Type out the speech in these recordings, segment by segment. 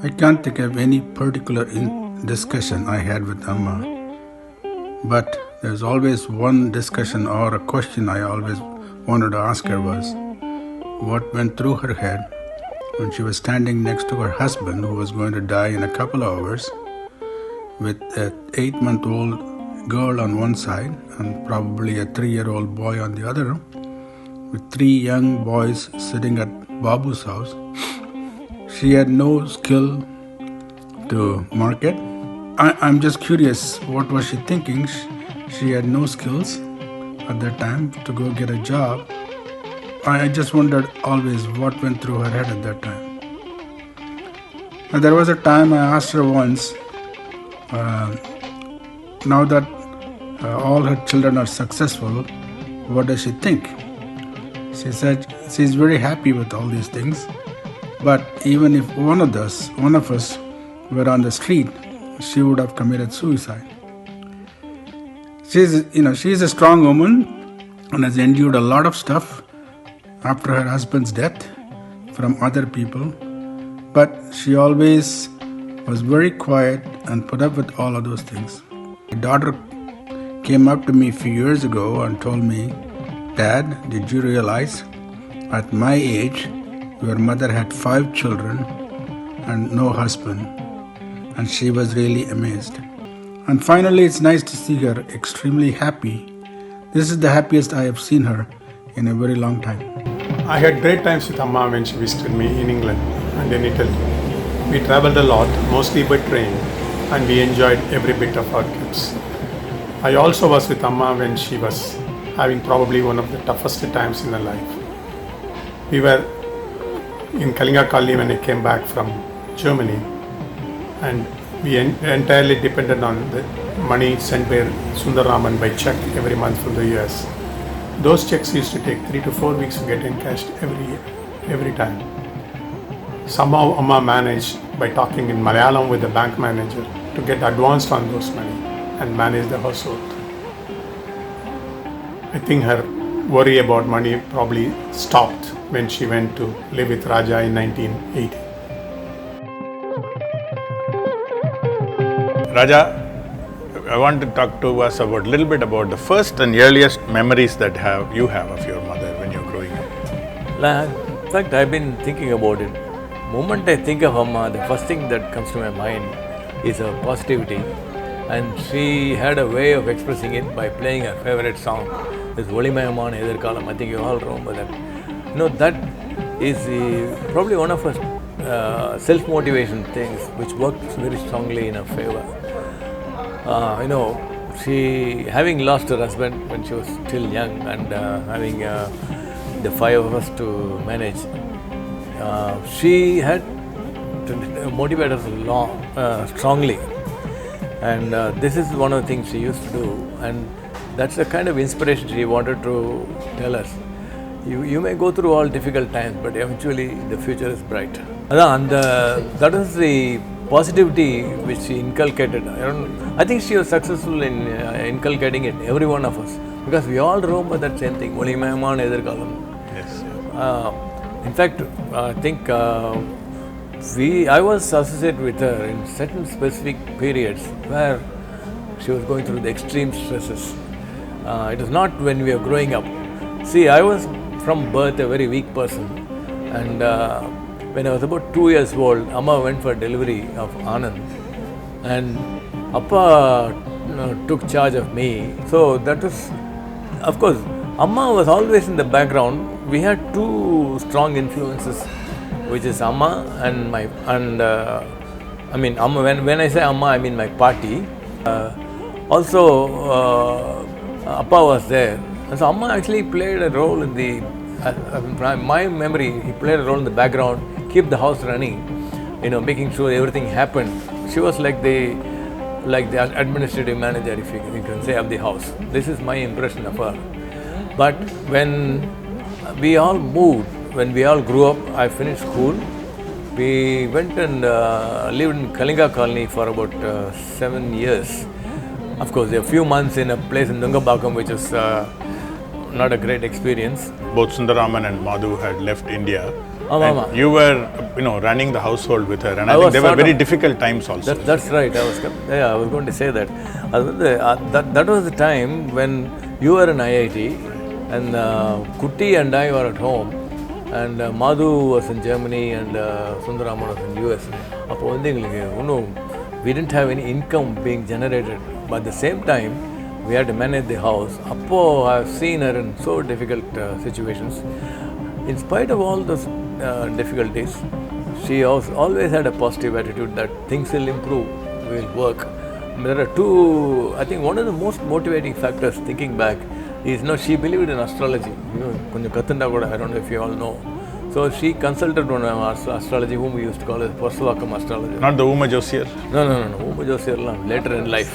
I can't think of any particular discussion I had with Amma, but there's always one discussion or a question I always wanted to ask her was what went through her head when she was standing next to her husband who was going to die in a couple of hours with an 8-month-old girl on one side and probably a 3-year-old boy on the other, with 3 young boys sitting at Babu's house. She had no skill to market. I'm just curious, what was she thinking? She had no skills at that time to go get a job. I just wondered always what went through her head at that time. And there was a time I asked her once, now that all her children are successful, what does she think? She said she's very happy with all these things, but even if one of us were on the street, she would have committed suicide. She's a strong woman and has endured a lot of stuff after her husband's death from other people, but she always was very quiet and put up with all of those things. My daughter came up to me a few years ago and told me, "Dad, did you realize at my age your mother had 5 children and no husband?" And she was really amazed. And finally, it's nice to see her extremely happy. This is the happiest I have seen her in a very long time. I had great times with Amma when she visited me in England and in Italy. We traveled a lot, mostly by train, and we enjoyed every bit of our trips. I also was with Amma when she was having probably one of the toughest times in her life. We were in Kalinga Colony when I came back from Germany, and we entirely depended on the money sent by Sundararaman by check every month from the US. Those checks used to take 3 to 4 weeks to get encashed every time. Somehow Amma managed by talking in Malayalam with the bank manager to get advanced on those money and manage the household. I think her worry about money probably stopped when she went to live with Raja in 1980. Raja, I want to talk to us about a little bit about the first and earliest memories that you have of your mother when you're growing up. In fact, I've been thinking about it. The moment I think of Amma, the first thing that comes to my mind is her positivity. And she had a way of expressing it by playing her favorite song, this Olimayamman Edirkalam. I think you all remember that. That is probably one of her self-motivation things which worked very strongly in her favor. She having lost her husband when she was still young and having the 5 of us to manage, she had to motivate us strongly, and this is one of the things she used to do, and that's the kind of inspiration she wanted to tell us. You may go through all difficult times, but eventually the future is bright. And that is the positivity which she inculcated. I think she was successful in inculcating it, every one of us, because we all remember that same thing, Olimayamman Edirkalam. Yes. In fact, I think I was associated with her in certain specific periods where she was going through the extreme stresses. It was not when we were growing up. See, I was from birth a very weak person, and when I was about 2 years old, Amma went for delivery of Anand, and Appa took charge of me. So that was, of course, Amma was always in the background. We had 2 strong influences, which is Amma and Amma. When I say Amma, I mean my Paatti. Also, Appa was there, and so Amma actually played a role in the. My memory, he played a role in the background, keep the house running, making sure everything happened. She was like the administrative manager, if you can say, of the house. This is my impression of her. But when we all moved, when we all grew up, I finished school. We went and lived in Kalinga Colony for about 7 years. Of course, a few months in a place in Dungambakam, which was not a great experience. Both Sundararaman and Madhu had left India Amma. And you were, running the household with her, and I was think there were sort very of- difficult times also. That's right. I was going to say that. That was the time when you were in IIT, and Kutti and I were at home, and Madhu was in Germany, and Sundaraman was in US. அப்போ வந்து எங்களுக்கு இன்னும் we didn't have any income being generated, but at the same time we had to manage the house. அப்போ I've seen her in so difficult situations. In spite of all those difficulties, she always had a positive attitude that things will improve, will work. There are two, I think one of the most motivating factors thinking back is, she believed in astrology. Konjam kathunda kuda, I don't know if you all know. So she consulted one astrology whom we used to call as Parsavakam astrology. Not the Uma Josier? No. Uma Josier later in life.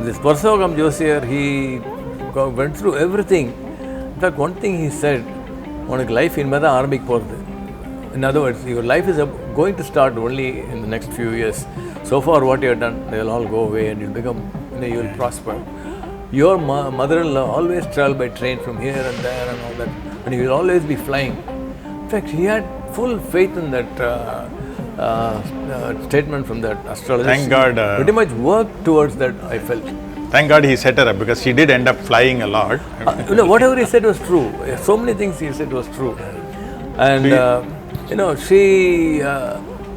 This Parsavakam Josier, he went through everything. In fact, one thing he said, உனக்கு life இனிமேல் தான் ஆரம்பிக்க போகிறது. In other words, your life is going to start only in the next few years. So far what you have done, they will all go away and you'll become, you will prosper. Your mother-in-law always travel by train from here and there and all that, and you will always be flying. In fact, he had full faith in that statement from that astrologer. Thank God. Pretty much worked towards that, I felt. Thank God he set her up, because she did end up flying a lot. Whatever he said was true. So many things he said was true. And, she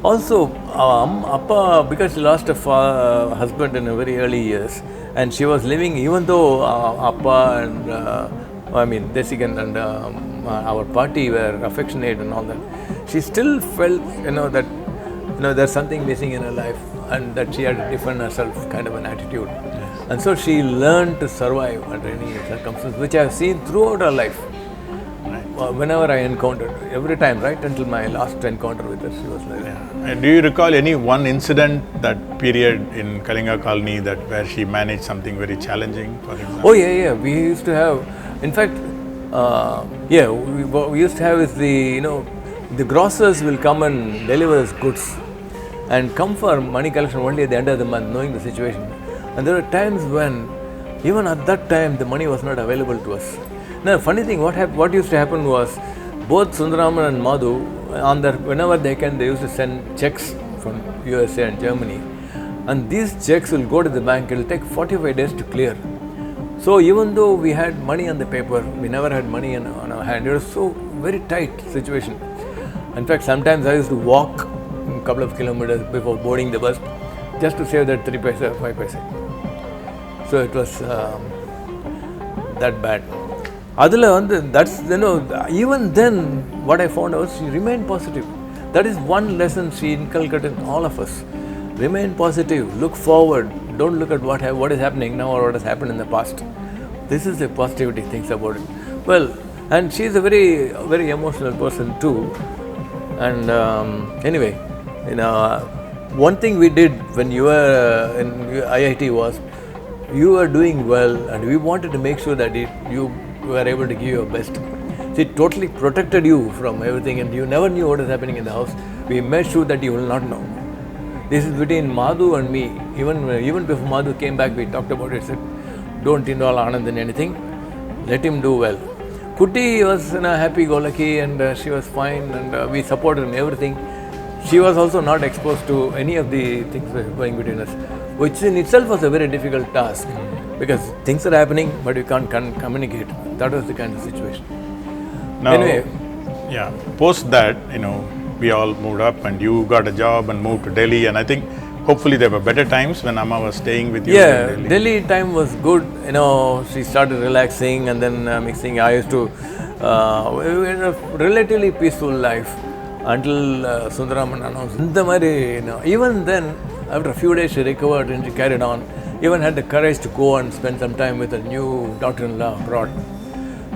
also, Appa, because she lost her husband in her very early years, and she was living, even though Appa and, Desikan and our Paatti were affectionate and all that, she still felt, that, there's something missing in her life, and that she had to defend herself, kind of an attitude. And so she learned to survive under any circumstance, which I have seen throughout her life. Whenever I encountered, every time, right until my last encounter with her, she was like that. And do you recall any one incident, that period in Kalinga Colony, that where she managed something very challenging, for example? Oh yeah. We used to have, in fact, what we used to have is the grocers will come and deliver us goods, and come for money collection only at the end of the month, knowing the situation. And there were times when, even at that time, the money was not available to us. Now, funny thing, what used to happen was, both Sundaraman and Madhu, whenever they can, they used to send checks from USA and Germany. And these checks will go to the bank, it will take 45 days to clear. So even though we had money on the paper, we never had money on our hand. It was so very tight situation. In fact, sometimes I used to walk a couple of kilometers before boarding the bus, just to save that 3 paisa, 5 paisa. So it was that bad. That's, even then, what I found out, she remained positive. That is one lesson she inculcated in all of us. Remain positive, look forward, don't look at what is happening now or what has happened in the past. This is the positivity things about it. Well, and she is a very, very emotional person too. And anyway, one thing we did when you were in IIT was, you were doing well, and we wanted to make sure that you were able to give your best. So it totally protected you from everything, and you never knew what is happening in the house. We made sure that you will not know. This is between Madhu and me. Even before Madhu came back, we talked about it. Said, don't involve Anand in anything. Let him do well. Kutti was happy-go-lucky, and she was fine, and we supported in everything. She was also not exposed to any of the things that were going between us, which in itself was a very difficult task, because things are happening, but you can't communicate. That was the kind of situation. Now, Anyway. Post that, we all moved up, and you got a job and moved to Delhi, and I think hopefully there were better times when Amma was staying with you in Delhi. Delhi time was good. She started relaxing and then mixing. I used to, we had a relatively peaceful life until Sundaraman announced. Even then, after a few days she recovered and she carried on. Even had the courage to go and spend some time with her new daughter-in-law abroad.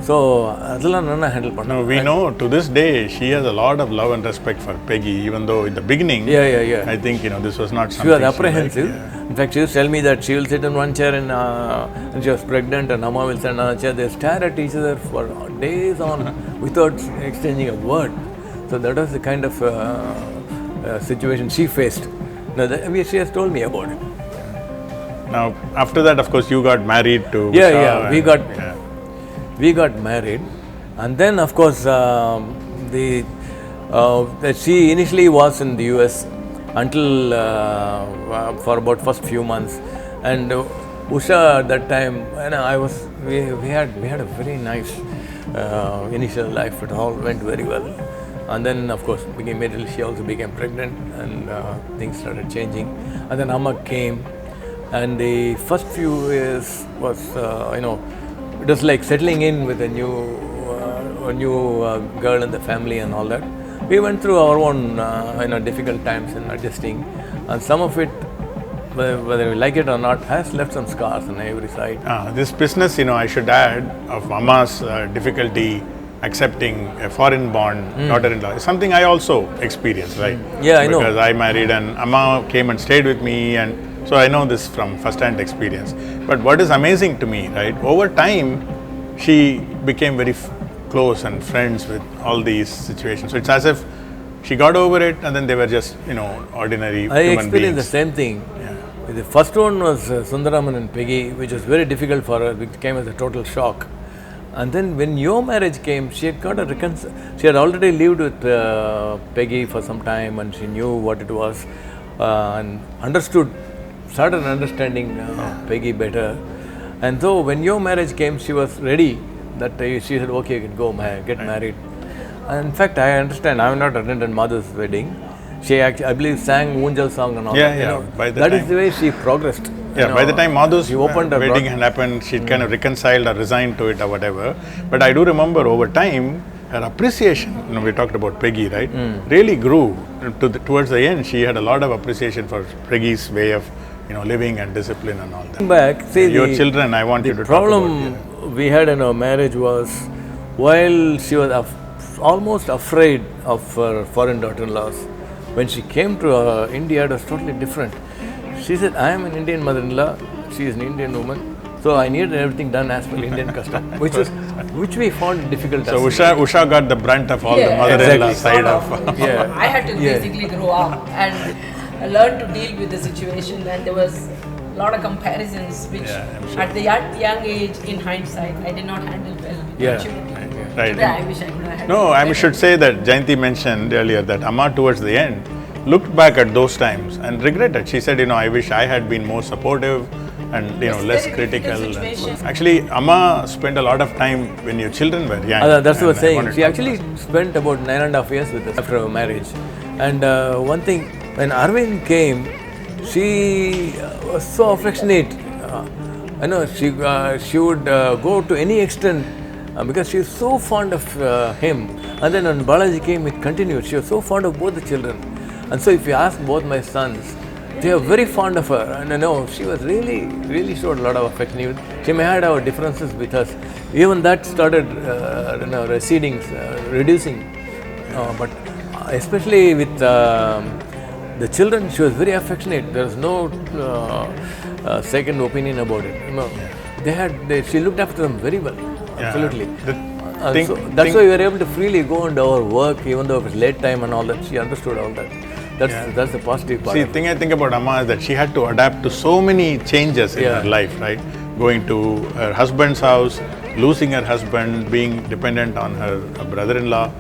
So, adella nanna handle panna. Now, we know to this day she has a lot of love and respect for Peggy, even though in the beginning, Yeah. I think this was not something She was she apprehensive. liked, In fact, she used to tell me that she will sit in one chair and she was pregnant, and Amma will sit in another chair. They stare at each other for days on without exchanging a word. So that was the kind of situation she faced. Now, she has told me about it. Now, after that, of course, you got married to We got married, and then of course That she initially was in the US until for about first few months, and Usha at that time, and we had a very nice initial life. It all went very well, and then of course she also became pregnant, and things started changing. And then Amma came, and the first few years was it was like settling in with a new girl in the family and all that. We went through our own difficult times in adjusting, and some of it, whether we like it or not, has left some scars on every side. This business, I should add, of Amma's difficulty accepting a foreign-born daughter-in-law is something I also experienced, right? Yeah, I know. Because I married and Amma came and stayed with me, and so I know this from first-hand experience. But what is amazing to me, right, over time, she became very close and friends with all these situations. So it's as if she got over it, and then they were just, ordinary human beings. I experienced the same thing. Yeah. The first one was Sundaraman and Peggy, which was very difficult for her. It came as a total shock. And then when your marriage came, she had got she had already lived with Peggy for some time, and she knew what it was, and started understanding Peggy better. And so when your marriage came, she was ready. That she said, okay, you can go get married. And in fact, I understand. I have not attended mother's wedding. She actually, I believe, sang Unjal song and all that. That is the way she progressed. By the time Madhu's wedding had happened, she'd kind of reconciled or resigned to it or whatever. But I do remember over time, her appreciation, we talked about Peggy, right, really grew. Towards the end, she had a lot of appreciation for Peggy's way of living and discipline and all that. Back, see, your children, I want you to talk about. The problem we had in our marriage was, while she was almost afraid of her foreign daughter-in-laws, when she came to India, it was totally different. She said, I am an Indian mother-in-law, she is an Indian woman, so I needed everything done as per Indian custom, which we found difficult. So Usha got the brunt of all the mother-in-law side of. I had to basically grow up and learn to deal with the situation, and there was a lot of comparisons which at the young age, in hindsight, I did not handle well. Right. Today, I wish I could have handled No, I better. should say that Jayanti mentioned earlier that Amma towards the end looked back at those times and regretted. She said, I wish I had been more supportive and less very critical. difficult situation. Actually, Amma spent a lot of time when your children were young. That's what I was saying. wanted She to actually spent about 9.5 years with us after our marriage. And one thing, when Arvind came, she was so affectionate. I know she would go to any extent because she was so fond of him. And then when Balaji came, it continued. She was so fond of both the children. And so if you ask both my sons, they are very fond of her. And I know she was really showed a lot of affection. She may have our differences with us. Even that started receding, reducing. But especially with the children, she was very affectionate. There was no second opinion about it. She looked after them very well. Absolutely. That's why we were able to freely go into our work, even though it was late time and all that. She understood all that. That's the positive part. See, the thing I think about Amma is that she had to adapt to so many changes in her life, right? Going to her husband's house, losing her husband, being dependent on her brother-in-law,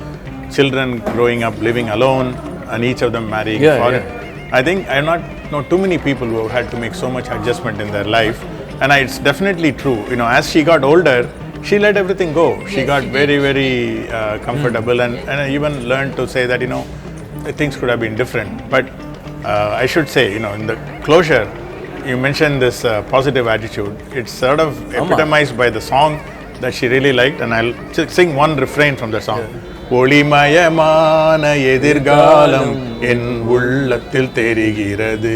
children growing up living alone, and each of them marrying foreign. I think I not know too many people who have had to make so much adjustment in their life, and it's definitely true. As she got older, she let everything go. She got very comfortable, and I even learned to say that things could have been different. But I should say, in the closure, you mentioned this positive attitude. It's sort of epitomized by the song that she really liked, and I'll sing one refrain from the song. ஒளிமயமான எதிர்காலம் என் உள்ளத்தில் தெரிகிறது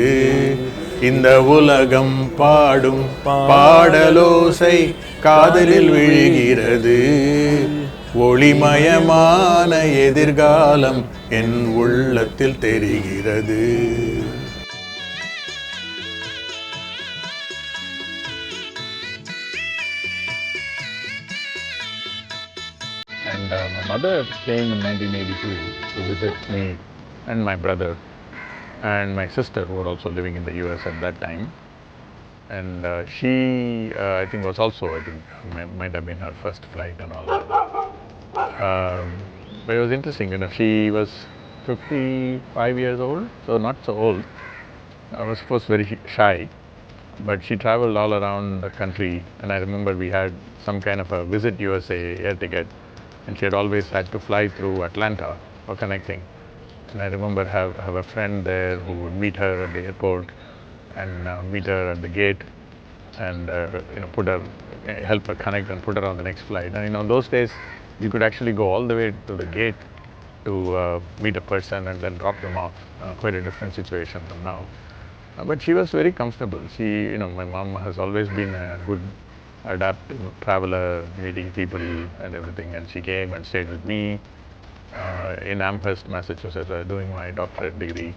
இந்த உலகம் பாடும் பாடலோசை காதலில் விழுகிறது ஒளிமயமான எதிர்காலம் என் உள்ளத்தில் தெரிகிறது. And my mother came in 1982 to visit me and my brother and my sister, who were also living in the US at that time. And she, I think, was also, might have been her first flight and all that. But it was interesting, she was 55 years old, so not so old. I was first very shy, but she traveled all around the country, and I remember we had some kind of a Visit USA air ticket, and she had always had to fly through Atlanta for connecting. And I remember have a friend there who would meet her at the airport and meet her at the gate, and put her, help her connect and put her on the next flight. And those days you could actually go all the way to the gate to meet a person and then drop them off. Quite a different situation from now. But she was very comfortable. My mom has always been a good adaptive traveler, meeting people and everything. And she came and stayed with me in Amherst, Massachusetts, doing my doctorate degree.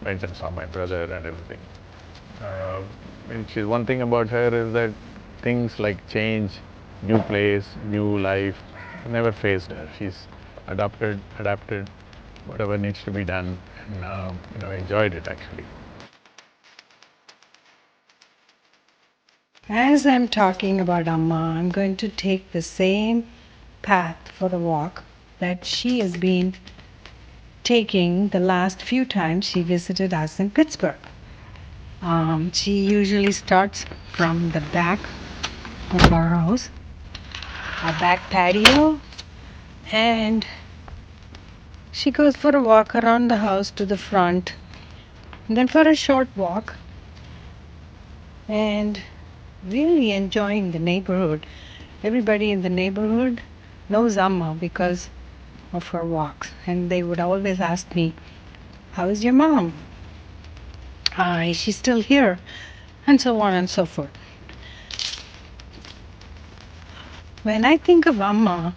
Went and saw my brother and everything. And one thing about her is that things like change, new place, new life, never phased her. She's adapted, whatever needs to be done, and enjoyed it actually. As I'm talking about Amma, I'm going to take the same path for the walk that she has been taking the last few times she visited us in Pittsburgh. She usually starts from the back of our house, our back patio, and she goes for a walk around the house to the front, and then for a short walk, and really enjoying the neighborhood. Everybody in the neighborhood knows Amma because of her walks, and they would always ask me, "How is your mom? Is she still here?" And so on and so forth. When I think of Amma,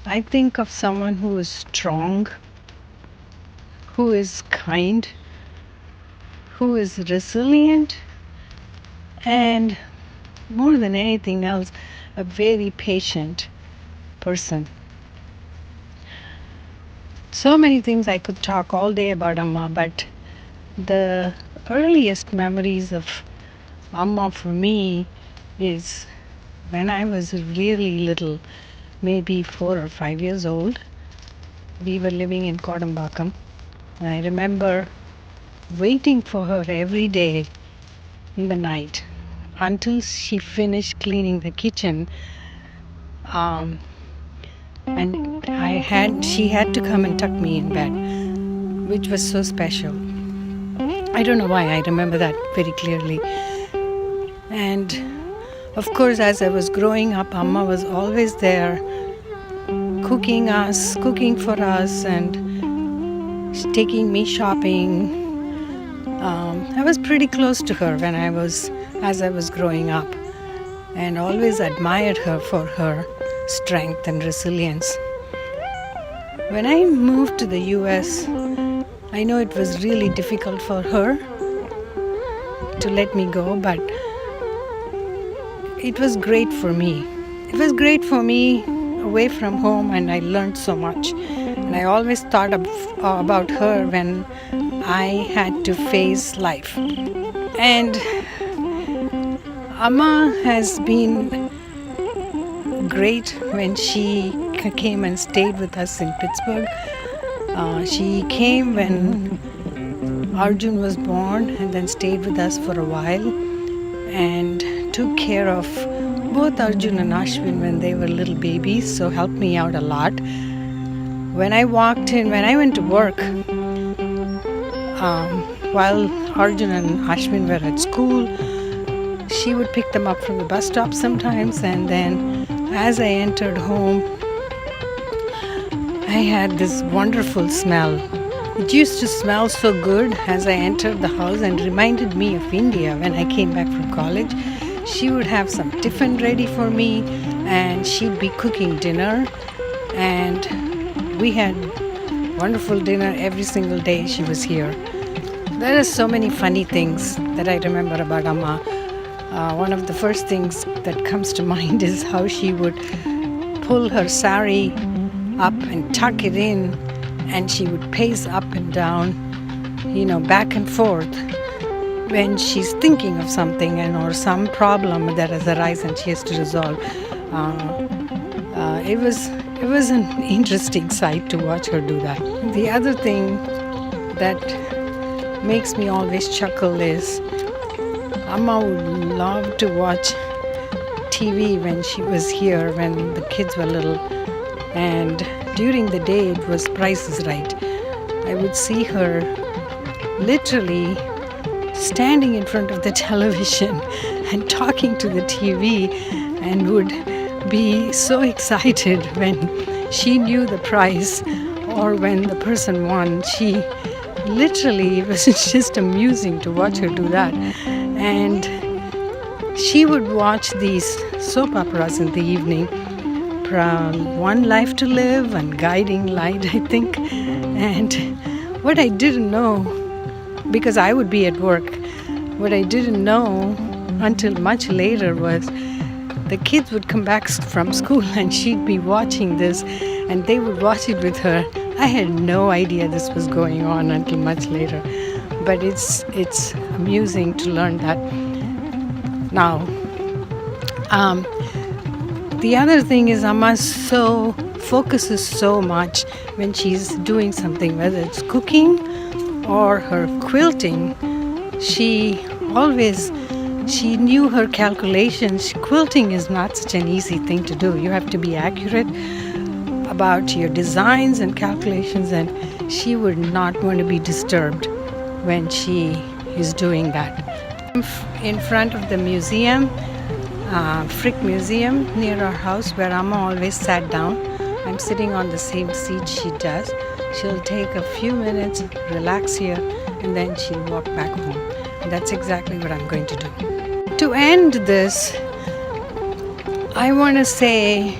I think of someone who is strong, who is kind, who is resilient, and more than anything else, a very patient person. So many things I could talk all day about Amma, but the earliest memories of Amma for me is when I was really little, maybe 4 or 5 years old. We were living in Kodambakkam. I remember waiting for her every day in the night until she finished cleaning the kitchen. And she had to come and tuck me in bed, which was so special. I don't know why, I remember that very clearly. And of course, as I was growing up, Amma was always there, cooking for us, and taking me shopping. I was pretty close to her as I was growing up, and always admired her for her strength and resilience. When I moved to the US, I know it was really difficult for her to let me go, but it was great for me. It was great for me away from home, and I learned so much. And I always thought about her when I had to face life. And Amma has been great when she came and stayed with us in Pittsburgh. She came when Arjun was born and then stayed with us for a while and took care of both Arjun and Ashwin when they were little babies, so helped me out a lot. When I went to work, while Arjun and Ashwin were at school, she would pick them up from the bus stop sometimes, and then as I entered home, I had this wonderful smell. It used to smell so good as I entered the house and reminded me of India when I came back from college. She would have some tiffin ready for me, and she'd be cooking dinner, and we had wonderful dinner every single day she was here. There are so many funny things that I remember about Amma. One of the first things that comes to mind is how she would pull her sari up and tuck it in, and she would pace up and down, back and forth when she's thinking of something or some problem that has arisen and she has to resolve. it was an interesting sight to watch her do that. The other thing that makes me always chuckle is Amma would love to watch TV when she was here, when the kids were little, and during the day it was Price is Right. I would see her literally standing in front of the television and talking to the TV, and would be so excited when she knew the prize or when the person won. She literally, it was just amusing to watch her do that. And she would watch these soap operas in the evening, One Life to Live and Guiding Light, I think. And what I didn't know, because I would be at work, what I didn't know until much later was the kids would come back from school and she'd be watching this and they would watch it with her. I had no idea this was going on until much later. But it's amusing to learn that now. The other thing is Amma focuses so much when she's doing something, whether it's cooking or her quilting. She knew her calculations. Quilting is not such an easy thing to do. You have to be accurate about your designs and calculations, and she would not want to be disturbed when she is doing that. In front of the museum, Frick Museum near our house, where Amma always sat down. I'm sitting on the same seat she does. She'll take a few minutes, relax here, and then she'll walk back home. And that's exactly what I'm going to do. To end this, I want to say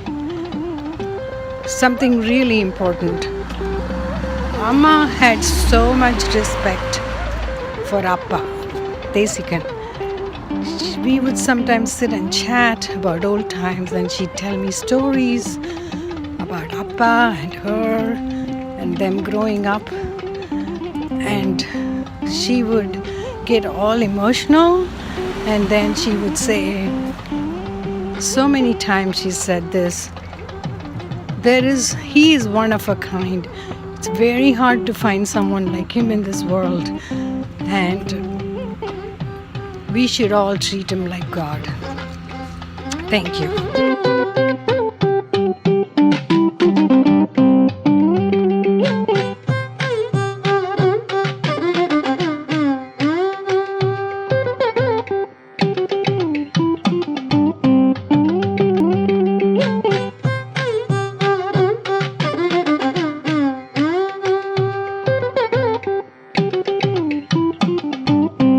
something really important. Amma had so much respect for Appa, Desikan. We would sometimes sit and chat about old times, and she'd tell me stories about Appa and her and them growing up. And she would get all emotional, and then she would say, so many times she said this, he is one of a kind. It's very hard to find someone like him in this world, and we should all treat him like God. Thank you.